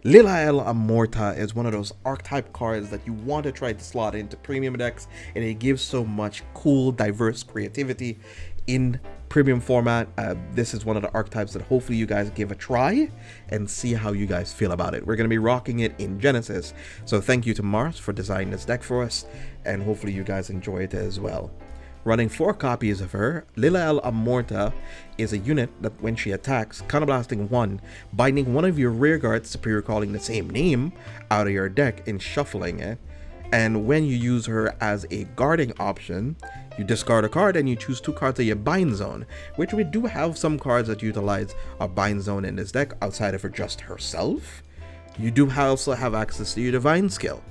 Liael Amorta is one of those archetype cards that you want to try to slot into premium decks, and it gives so much cool, diverse creativity in premium format. This is one of the archetypes that hopefully you guys give a try and see how you guys feel about it. We're going to be rocking it in Genesis, so thank you to Mars for designing this deck for us, and hopefully you guys enjoy it as well. Running 4 copies of her, Liael Amorta is a unit that when she attacks, counterblasting 1, binding one of your rear guards, superior calling the same name, out of your deck and shuffling it. And when you use her as a guarding option, you discard a card and you choose 2 cards of your bind zone, which we do have some cards that utilize a bind zone in this deck outside of her just herself. You do also have access to your divine skill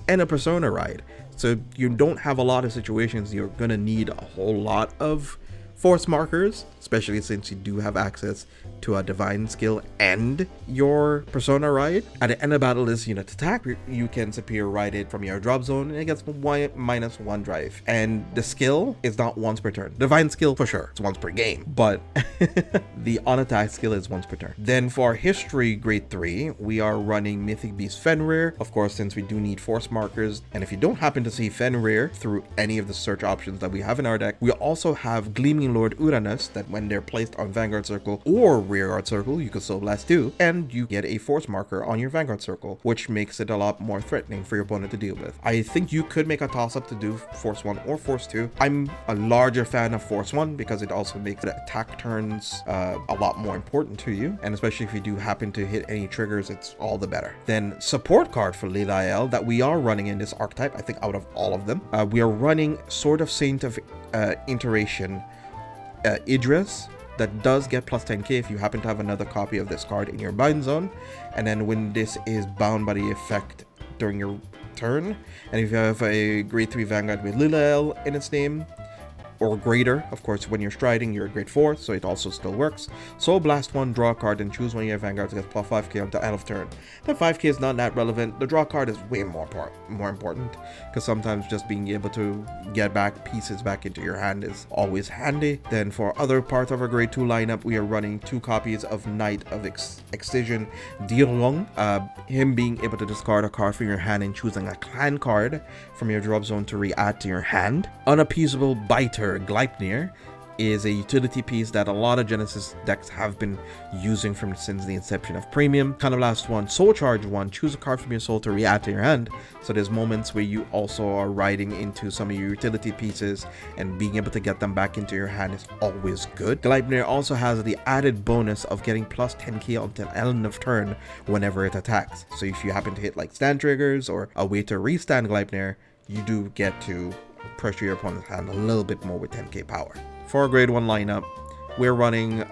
and a persona ride. So you don't have a lot of situations you're gonna need a whole lot of force markers, especially since you do have access to a divine skill and your persona ride. At the end of battle, this unit attack, you can superior ride it from your drop zone and it gets -1 drive. And the skill is not once per turn. Divine skill for sure, it's once per game, but the on attack skill is once per turn. Then for history grade 3, we are running Mythic Beast Fenrir, of course, since we do need force markers. And if you don't happen to see Fenrir through any of the search options that we have in our deck, we also have Gleaming Lord Uranus, that when they're placed on Vanguard Circle or Rear Guard Circle, you can Soul Blast too, and you get a force marker on your Vanguard Circle, which makes it a lot more threatening for your opponent to deal with. I think you could make a toss-up to do Force 1 or Force 2. I'm a larger fan of Force 1 because it also makes the attack turns a lot more important to you, and especially if you do happen to hit any triggers, it's all the better. Then support card for Liael that we are running in this archetype, I think out of all of them, we are running Sword of Saint of Iteration Idris, that does get plus 10k if you happen to have another copy of this card in your bind zone. And then when this is bound by the effect during your turn, and if you have a grade 3 Vanguard with Liael in its name, or greater, of course, when you're striding, you're a grade 4, so it also still works. Soul Blast 1, draw a card, and choose one of your Vanguards to get plus 5k until end of turn. The 5k is not that relevant. The draw card is way more important, because sometimes just being able to get back pieces back into your hand is always handy. Then for other parts of our grade 2 lineup, we are running 2 copies of Knight of Excision Dirlong. Him being able to discard a card from your hand and choosing a clan card from your drop zone to re-add to your hand. Unappeasable Biter Gleipnir is a utility piece that a lot of Genesis decks have been using since the inception of Premium. Counterblast 1, Soul Charge 1, choose a card from your soul to re-add to your hand. So there's moments where you also are riding into some of your utility pieces, and being able to get them back into your hand is always good. Gleipnir also has the added bonus of getting plus 10k until end of turn whenever it attacks. So if you happen to hit like stand triggers or a way to restand Gleipnir, you do get to pressure your opponent's hand a little bit more with 10k power. For our grade 1 lineup, we're running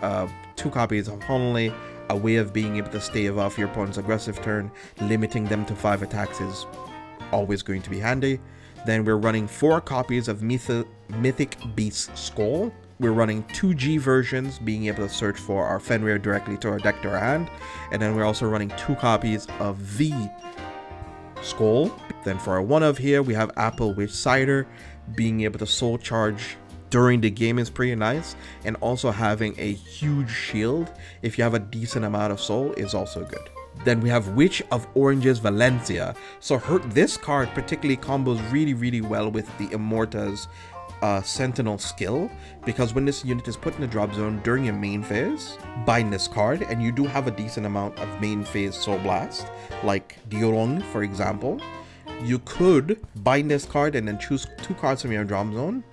2 copies of Honolulu. A way of being able to stave off your opponent's aggressive turn, limiting them to 5 attacks is always going to be handy. Then we're running 4 copies of Mythic Beast Skull. We're running 2 G versions, being able to search for our Fenrir directly to our deck to our hand. And then we're also running 2 copies of V Skull. Then for our 1 of here, we have Apple Witch Cider. Being able to soul charge during the game is pretty nice, and also having a huge shield if you have a decent amount of soul is also good. Then we have Witch of Oranges Valencia. So this card particularly combos really well with the Amorta's Sentinel skill, because when this unit is put in the drop zone during your main phase, bind this card, and you do have a decent amount of main phase Soul Blast, like Diorong for example. You could bind this card and then choose 2 cards from your drop zone.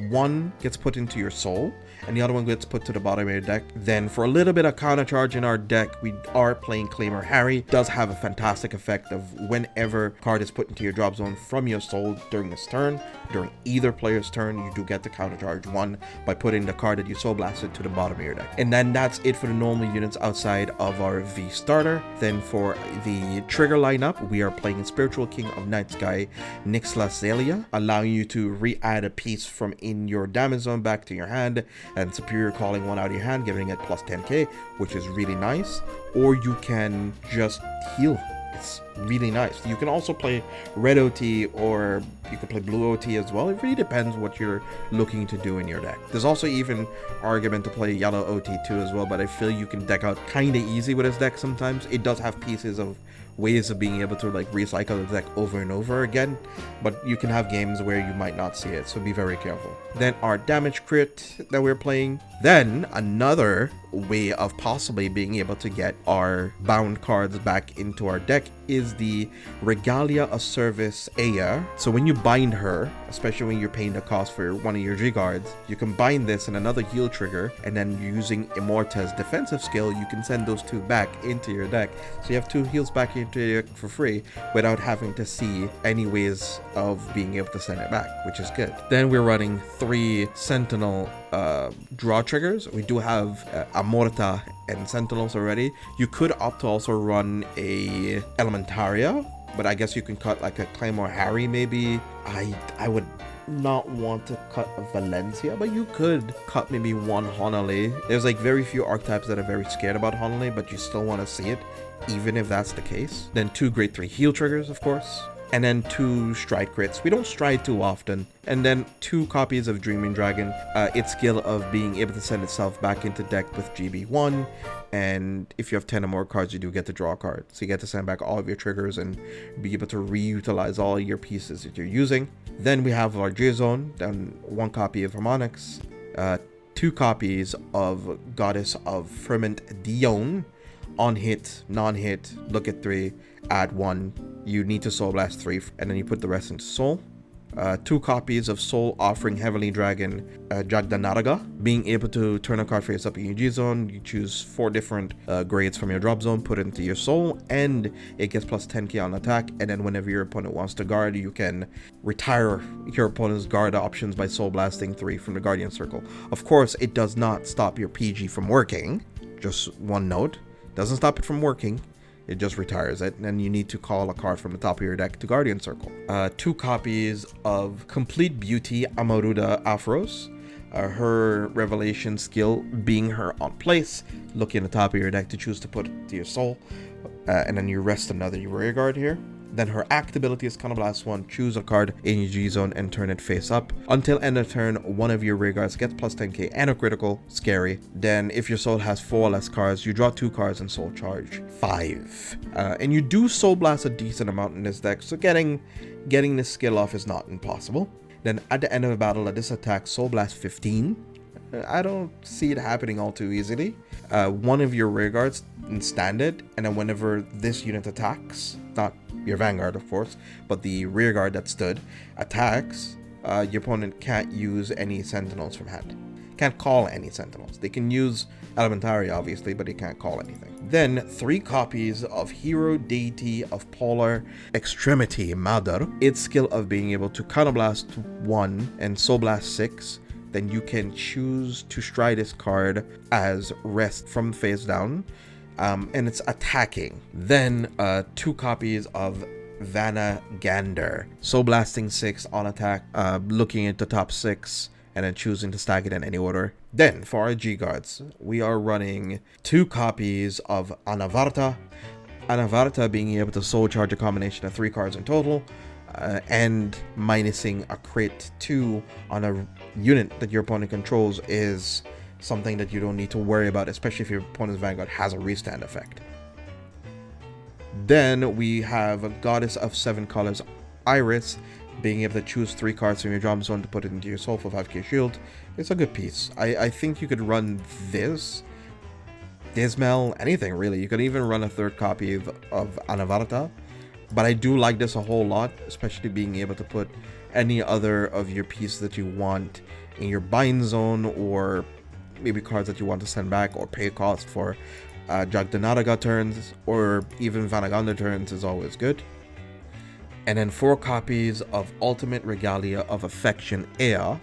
1 gets put into your soul, and the other one gets put to the bottom of your deck. Then for a little bit of counter charge in our deck, we are playing Claimer Harry. It does have a fantastic effect of whenever card is put into your drop zone from your soul during this turn, during either player's turn, you do get to counter charge 1 by putting the card that you soul blasted to the bottom of your deck. And then that's it for the normal units outside of our V starter. Then for the trigger lineup, we are playing Spiritual King of Night Sky Nixla Zelia, allowing you to re-add a piece from in your damage zone back to your hand, and superior calling 1 out of your hand, giving it plus 10k, which is really nice. Or you can just heal. it's really nice. You can also play red OT or you can play blue OT as well. It really depends what you're looking to do in your deck. There's also even argument to play yellow OT too as well, but I feel you can deck out kind of easy with this deck sometimes. It does have pieces of ways of being able to like recycle the deck over and over again, but you can have games where you might not see it, so be very careful. Then our damage crit that we're playing. Then another way of possibly being able to get our bound cards back into our deck is the Regalia of Service Aya. So when you bind her, especially when you're paying the cost for one of your G guards, you can bind this and another heal trigger, and then using Amorta's defensive skill, you can send those two back into your deck. So you have two heals back into your deck for free without having to see any ways of being able to send it back, which is good. Then we're running 3 Sentinel draw triggers. We do have Amorta and Sentinels already. You could opt to also run a Elementaria, but I guess you can cut like a Claymore Harry maybe. I would not want to cut a Valencia, but you could cut maybe one Honolé. There's like very few archetypes that are very scared about Honolé, but you still want to see it, even if that's the case. Then 2 grade 3 heal triggers, of course. And then 2 stride crits. We don't stride too often. And then 2 copies of Dreaming Dragon. Its skill of being able to send itself back into deck with GB1. And if you have 10 or more cards, you do get to draw a card. So you get to send back all of your triggers and be able to reutilize all your pieces that you're using. Then we have our J-Zone, then 1 copy of Harmonix, 2 copies of Goddess of Ferment Dion. On hit, non-hit, look at 3, add 1. You need to Soul Blast 3, and then you put the rest into Soul. 2 copies of Soul Offering Heavenly Dragon Jagdanaraga. Being able to turn a card face up in your G-Zone, you choose 4 different grades from your drop zone, put it into your Soul, and it gets plus 10k on attack. And then whenever your opponent wants to guard, you can retire your opponent's guard options by Soul Blasting 3 from the Guardian Circle. Of course, it does not stop your PG from working. Just one note. Doesn't stop it from working. It just retires it, and then you need to call a card from the top of your deck to Guardian Circle. 2 copies of Complete Beauty Amaruda Afros. Her revelation skill being her on place. Look in the top of your deck to choose to put it to your soul. And then you rest another rear guard here. Then her act ability is Counterblast 1. Choose a card in your G-Zone and turn it face up. Until end of turn, one of your rear guards gets plus 10k and a critical. Scary. Then if your soul has 4 less cards, you draw 2 cards and soul charge 5. And you do Soul Blast a decent amount in this deck, so getting this skill off is not impossible. Then at the end of a battle, this attack Soul Blast 15. I don't see it happening all too easily. One of your rear guards stand it, and then whenever this unit attacks, not your Vanguard of course, but the rear guard that stood attacks, your opponent can't use any Sentinels from hand. Can't call any Sentinels. They can use Elementaria obviously, but they can't call anything. Then 3 copies of Hero Deity of Polar Extremity Mother. Its skill of being able to Counterblast 1 and Soul Blast 6. Then you can choose to stride this card as rest from face down, and it's attacking. Then 2 copies of Vanna Gander. Soul Blasting 6 on attack, looking at the top 6, and then choosing to stack it in any order. Then for our G-Guards, we are running 2 copies of Anavarta. Anavarta being able to soul charge a combination of 3 cards in total. And minusing a crit 2 on a unit that your opponent controls is something that you don't need to worry about, especially if your opponent's Vanguard has a restand effect. Then we have a Goddess of 7 Colors Iris, being able to choose 3 cards from your drop zone to put it into your soul for 5k shield. It's a good piece. I think you could run this, Dismal, anything really. You could even run a 3rd copy of Anavarta. But I do like this a whole lot, especially being able to put any other of your pieces that you want in your bind zone, or maybe cards that you want to send back or pay cost for Jagdanaraga turns, or even Vanaganda turns is always good. And then 4 copies of Ultimate Regalia of Affection Ea.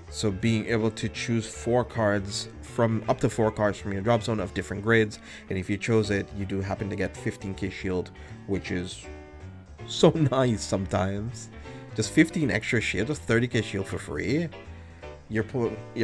So being able to choose 4 cards from up to 4 cards from your drop zone of different grades, and if you chose it, you do happen to get 15k shield, which is so nice sometimes. Just 15 extra shield, just 30k shield for free. Your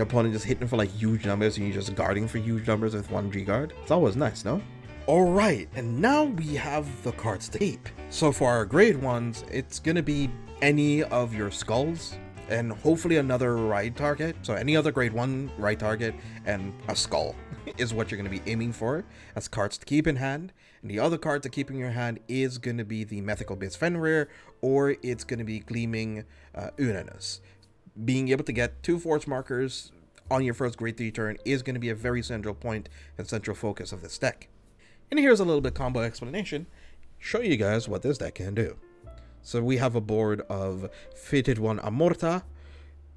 opponent just hitting for like huge numbers, and you're just guarding for huge numbers with 1 G guard. It's always nice, no? Alright, and now we have the cards to keep. So for our grade ones, it's gonna be any of your skulls, and hopefully another ride target. So any other grade 1 ride target and a skull is what you're going to be aiming for as cards to keep in hand. And the other card to keep in your hand is going to be the Mythical Base Fenrir, or it's going to be Gleaming Uranus. Being able to get 2 force markers on your first grade 3 turn is going to be a very central point and central focus of this deck. And here's a little bit combo explanation, show you guys what this deck can do. So we have a board of Fated 1 Amorta,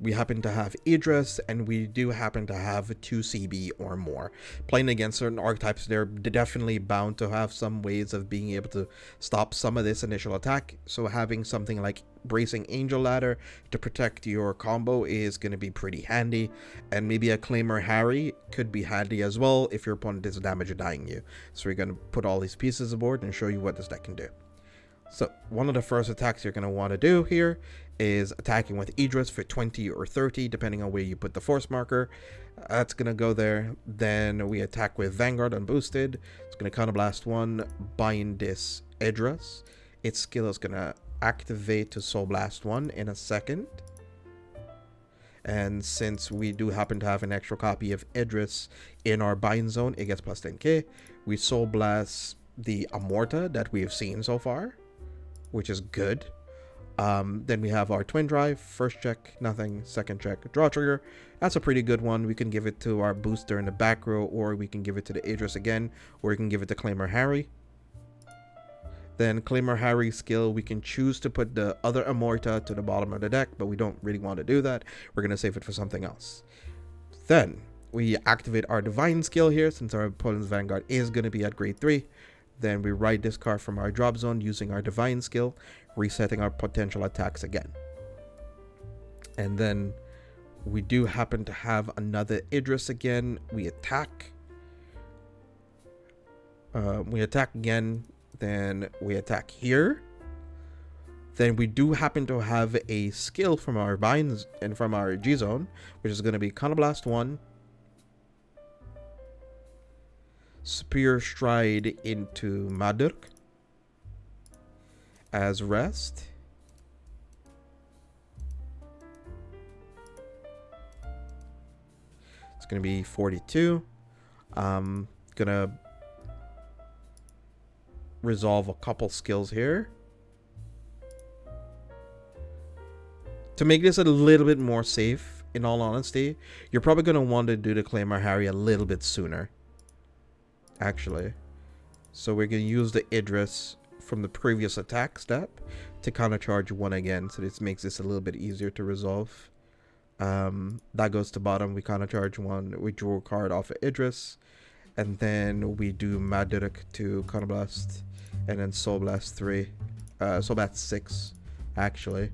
we happen to have Will+dress, and we do happen to have 2 CB or more. Playing against certain archetypes, they're definitely bound to have some ways of being able to stop some of this initial attack. So having something like Bracing Angel Ladder to protect your combo is going to be pretty handy. And maybe a Claimer Harry could be handy as well if your opponent is damage or dying you. So we're going to put all these pieces aboard and show you what this deck can do. So one of the first attacks you're going to want to do here is attacking with Will+dress for 20 or 30, depending on where you put the force marker. That's going to go there. Then we attack with Vanguard unboosted. It's going to counterblast 1, bind this Will+dress. Its skill is going to activate to Soul Blast 1 in a second. And since we do happen to have an extra copy of Will+dress in our bind zone, it gets plus 10k. We Soul Blast the Amorta that we have seen so far, which is good. Then we have our Twin Drive, first check, nothing, second check, draw trigger. That's a pretty good one. We can give it to our booster in the back row, or we can give it to the Will+dress again, or we can give it to Claimer Harry. Then Claimer Harry skill, we can choose to put the other Amorta to the bottom of the deck, but we don't really want to do that. We're going to save it for something else. Then we activate our Divine skill here, since our opponent's Vanguard is going to be at grade 3. Then we write this card from our drop zone using our Divine skill, resetting our potential attacks again. And then we do happen to have another Will+dress again. We attack. We attack again. Then we attack here. Then we do happen to have a skill from our binds and from our G zone, which is going to be Counterblast 1. Spear Stride into Madurk as rest. It's going to be 42. Gonna resolve a couple skills here to make this a little bit more safe. In all honesty, you're probably going to want to do the Claimer Harry a little bit sooner, actually. So we're going to use the Will+dress from the previous attack step to counter charge 1 again, so this makes this a little bit easier to resolve. That goes to bottom. We counter charge 1, we draw a card off of Will+dress, and then we do Madurk to counterblast, and then Soul Blast 3, Soul Blast 6 actually.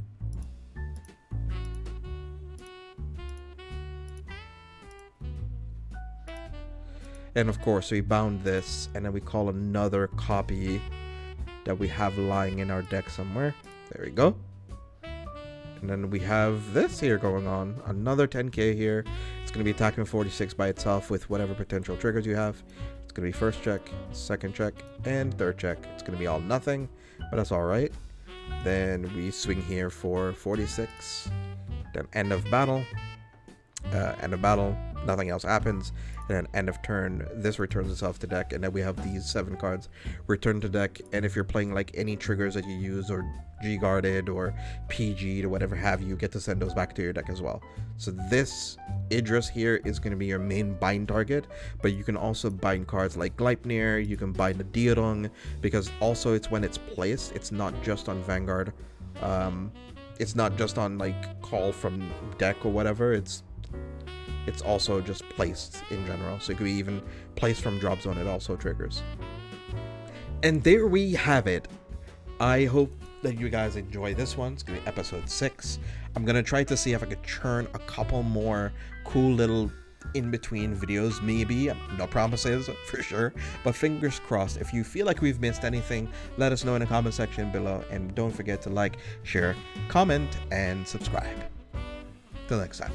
And of course we bound this, and then we call another copy that we have lying in our deck somewhere. There we go. And then we have this here going on, another 10k here. It's going to be attacking 46 by itself with whatever potential triggers you have. It's going to be first check, second check, and third check. It's going to be all nothing, but that's all right. Then we swing here for 46. Then end of battle. Nothing else happens. And then end of turn, this returns itself to deck, and then we have these 7 cards return to deck. And if you're playing like any triggers that you use, or G-guarded or PG'd or whatever have you, get to send those back to your deck as well. So this Will+dress here is going to be your main bind target, but you can also bind cards like Gleipnir, you can bind the Diodung, because also it's when it's placed, it's not just on Vanguard, it's not just on like call from deck or whatever, it's also just placed in general. So it could be even placed from drop zone, it also triggers. And there we have it. I hope that you guys enjoy this one. It's gonna be episode 6. I'm gonna try to see if I could churn a couple more cool little in-between videos, maybe. No promises for sure, but fingers crossed. If you feel like we've missed anything, let us know in the comment section below, and don't forget to like, share, comment, and subscribe. Till next time.